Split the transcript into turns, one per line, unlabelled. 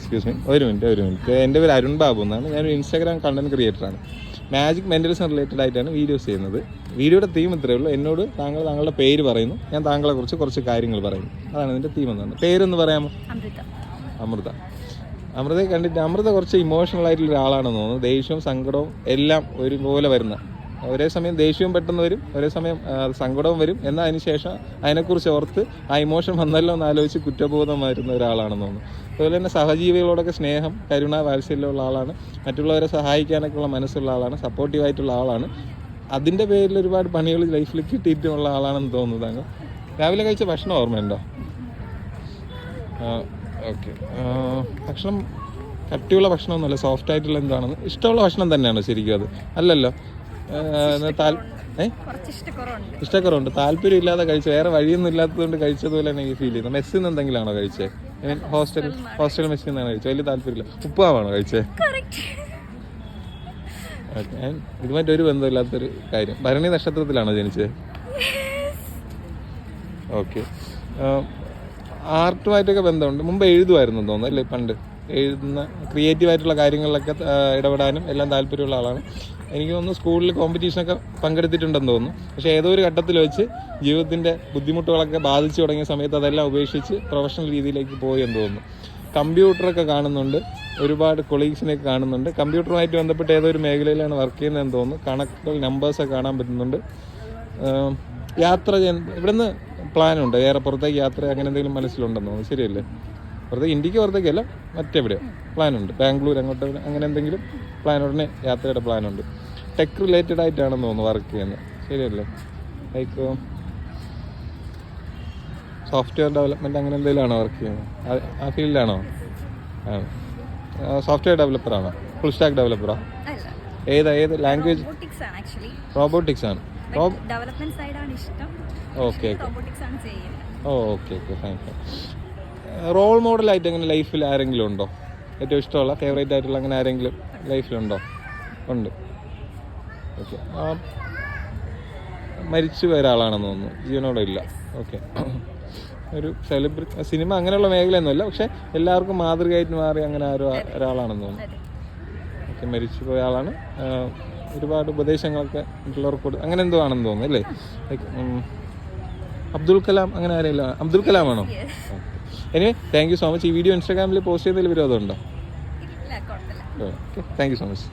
Excuse me, ഒരു minute. എൻ്റെ പേര് അരുൺ ബാബു എന്നാണ്. ഞാനൊരു ഇൻസ്റ്റാഗ്രാം കണ്ടന്റ് ക്രിയേറ്ററാണ്. മാജിക് മെൻ്റലിസം റിലേറ്റഡ് ആയിട്ടാണ് വീഡിയോസ് ചെയ്യുന്നത്. വീഡിയോയുടെ തീം ഇത്രയേ ഉള്ളൂ. എന്നോട് താങ്കളുടെ പേര് പറയുന്നു, ഞാൻ താങ്കളെ കുറിച്ച് കുറച്ച് കാര്യങ്ങൾ പറയുന്നു. അതാണ് ഇതിൻ്റെ തീം എന്നാണ്. പേരൊന്ന് പറയാമോ? അമൃതയെ കണ്ടിട്ട് അമൃത കുറച്ച് ഇമോഷണൽ ആയിട്ടുള്ള ഒരാളാണെന്ന് തോന്നുന്നു. ദേഷ്യവും സങ്കടവും എല്ലാം ഒരുപോലെ വരുന്ന, ഒരേ സമയം ദേഷ്യവും പെട്ടെന്ന് വരും, ഒരേ സമയം സങ്കടവും വരും. എന്നാൽ അതിന് ശേഷം അതിനെക്കുറിച്ച് ഓർത്ത് ആ ഇമോഷൻ വന്നല്ലോ എന്ന് ആലോചിച്ച് കുറ്റബോധം വരുന്ന ഒരാളാണെന്ന് തോന്നുന്നു. അതുപോലെ തന്നെ സഹജീവികളോടൊക്കെ സ്നേഹം, കരുണ, വാത്സല്യമുള്ള ആളാണ്. മറ്റുള്ളവരെ സഹായിക്കാനൊക്കെ ഉള്ള മനസ്സുള്ള ആളാണ്. സപ്പോർട്ടീവായിട്ടുള്ള ആളാണ്. അതിൻ്റെ പേരിൽ ഒരുപാട് പണികൾ ലൈഫിൽ കിട്ടിയിട്ടുള്ള ആളാണെന്ന് തോന്നുന്നു. താങ്കൾ രാവിലെ കഴിച്ച ഭക്ഷണം ഓർമ്മയുണ്ടോ? ഓക്കെ. ഭക്ഷണം കട്ടിയുള്ള ഭക്ഷണമൊന്നുമല്ല, സോഫ്റ്റ് ആയിട്ടുള്ള എന്താണെന്ന്. ഇഷ്ടമുള്ള ഭക്ഷണം തന്നെയാണോ ശരിക്കും? അത് അല്ലല്ലോ. ഇഷ്ടക്കുറവുണ്ട്. താല്പര്യം ഇല്ലാതെ കഴിച്ചു, വേറെ വഴിയൊന്നും ഇല്ലാത്തതുകൊണ്ട് കഴിച്ചതുപോലെ എനിക്ക് ഫീൽ ചെയ്യുന്നത്. മെസ്സിൽ നിന്ന് എന്തെങ്കിലാണോ കഴിച്ചത്? ഹോസ്റ്റൽ മെസ്സിൽ നിന്നാണ് കഴിച്ചത്. വലിയ താല്പര്യമില്ല. ഉപ്പാവാണോ കഴിച്ചത്? ഓക്കെ. ഇതുമായിട്ട് ഒരു ബന്ധമില്ലാത്തൊരു കാര്യം. ഭരണി നക്ഷത്രത്തിലാണോ ജനിച്ചത്? ഓക്കെ. ആർട്ടുമായിട്ടൊക്കെ ബന്ധമുണ്ട്. മുമ്പ് എഴുതുമായിരുന്നു തോന്നുന്നു അല്ലേ? പണ്ട് എഴുതുന്ന ക്രിയേറ്റീവായിട്ടുള്ള കാര്യങ്ങളിലൊക്കെ ഇടപെടാനും എല്ലാം താല്പര്യമുള്ള ആളാണ്. എനിക്ക് തോന്നുന്നു സ്കൂളിൽ കോമ്പറ്റീഷനൊക്കെ പങ്കെടുത്തിട്ടുണ്ടെന്ന് തോന്നുന്നു. പക്ഷേ ഏതോ ഒരു ഘട്ടത്തിൽ വെച്ച് ജീവിതത്തിൻ്റെ ബുദ്ധിമുട്ടുകളൊക്കെ ബാധിച്ചു തുടങ്ങിയ സമയത്ത് അതെല്ലാം ഉപേക്ഷിച്ച് പ്രൊഫഷണൽ രീതിയിലേക്ക് പോയി എന്ന് തോന്നുന്നു. കമ്പ്യൂട്ടറൊക്കെ കാണുന്നുണ്ട്, ഒരുപാട് കൊളീഗ്സിനെയൊക്കെ കാണുന്നുണ്ട്. കമ്പ്യൂട്ടറുമായിട്ട് ബന്ധപ്പെട്ട് ഏതോ ഒരു മേഖലയിലാണ് വർക്ക് ചെയ്യുന്നതെന്ന് തോന്നുന്നു. കണക്കുകൾ, നമ്പേഴ്സൊക്കെ കാണാൻ പറ്റുന്നുണ്ട്. യാത്ര ചെയ്യാൻ ഇവിടുന്ന് പ്ലാനുണ്ട്, വേറെ പുറത്തേക്ക് യാത്ര അങ്ങനെ എന്തെങ്കിലും മനസ്സിലുണ്ടെന്ന് തോന്നുന്നു. ശരിയല്ലേ? പുറത്തേക്ക്, ഇന്ത്യക്ക് പുറത്തേക്കല്ല, മറ്റെവിടെയോ പ്ലാനുണ്ട്. ബാംഗ്ലൂർ അങ്ങോട്ട് അങ്ങനെ എന്തെങ്കിലും പ്ലാൻ, ഉടനെ യാത്രയുടെ പ്ലാനുണ്ട്. ടെക് റിലേറ്റഡ് ആയിട്ടാണെന്ന് തോന്നുന്നു വർക്ക് ചെയ്യുന്നത്. ശരിയല്ലേ? ലൈക്ക് സോഫ്റ്റ്വെയർ ഡെവലപ്മെൻറ്റ് അങ്ങനെ എന്തെങ്കിലുമാണോ വർക്ക് ചെയ്യുന്നത്? ആ ഫീൽഡിലാണോ? സോഫ്റ്റ്വെയർ ഡെവലപ്പറാണോ? ഫുൾ സ്റ്റാക്ക് ഡെവലപ്പറാണോ? ഏത് ലാംഗ്വേജ്? റോബോട്ടിക്സ് ആണ്. ഓക്കെ. Okay fine. റോൾ മോഡലായിട്ട് അങ്ങനെ ലൈഫിൽ ആരെങ്കിലും ഉണ്ടോ? ഏറ്റവും ഇഷ്ടമുള്ള, ഫേവറേറ്റ് ആയിട്ടുള്ള അങ്ങനെ ആരെങ്കിലും ലൈഫിലുണ്ടോ? ഉണ്ട്. ഓക്കെ. മരിച്ചു പോയ ഒരാളാണെന്ന് തോന്നുന്നു, ജീവനോടെ ഇല്ല. ഓക്കെ. ഒരു സെലിബ്രിറ്റി, സിനിമ അങ്ങനെയുള്ള മേഖലയൊന്നുമല്ല, പക്ഷെ എല്ലാവർക്കും മാതൃകയായിട്ട് മാറി അങ്ങനെ ഒരാളാണെന്ന് തോന്നുന്നു. ഓക്കെ. മരിച്ചു പോയ ആളാണ്. ഒരുപാട് ഉപദേശങ്ങളൊക്കെ മറ്റുള്ളവർക്ക് അങ്ങനെ എന്തോ ആണെന്ന് തോന്നുന്നു അല്ലേ? ലൈക്ക് അബ്ദുൽ കലാം, അങ്ങനെ ആരെങ്കിലും? അബ്ദുൽ കലാം ആണോ? Anyway, thank you so much. ഈ വീഡിയോ ഇൻസ്റ്റാഗ്രാമിൽ പോസ്റ്റ് ചെയ്യുന്നതിൽ വിരോധമുണ്ടോ? Okay, thank you so much.